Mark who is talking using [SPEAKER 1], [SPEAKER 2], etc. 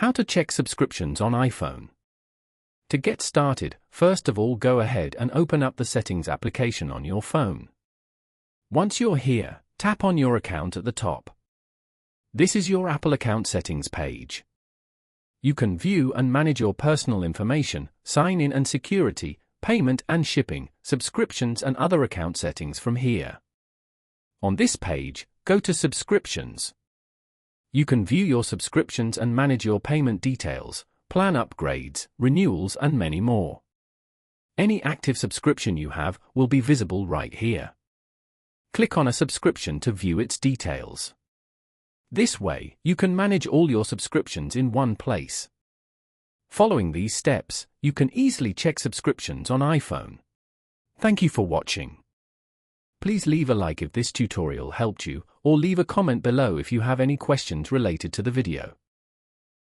[SPEAKER 1] How to check subscriptions on iPhone. To get started, first of all go ahead and open up the Settings application on your phone. Once you're here, tap on your account at the top. This is your Apple account settings page. You can view and manage your personal information, sign-in and security, payment and shipping, subscriptions and other account settings from here. On this page, go to Subscriptions. You can view your subscriptions and manage your payment details, plan upgrades, renewals and many more. Any active subscription you have will be visible right here. Click on a subscription to view its details. This way, you can manage all your subscriptions in one place. Following these steps, you can easily check subscriptions on iPhone. Thank you for watching. Please leave a like if this tutorial helped you, or leave a comment below if you have any questions related to the video.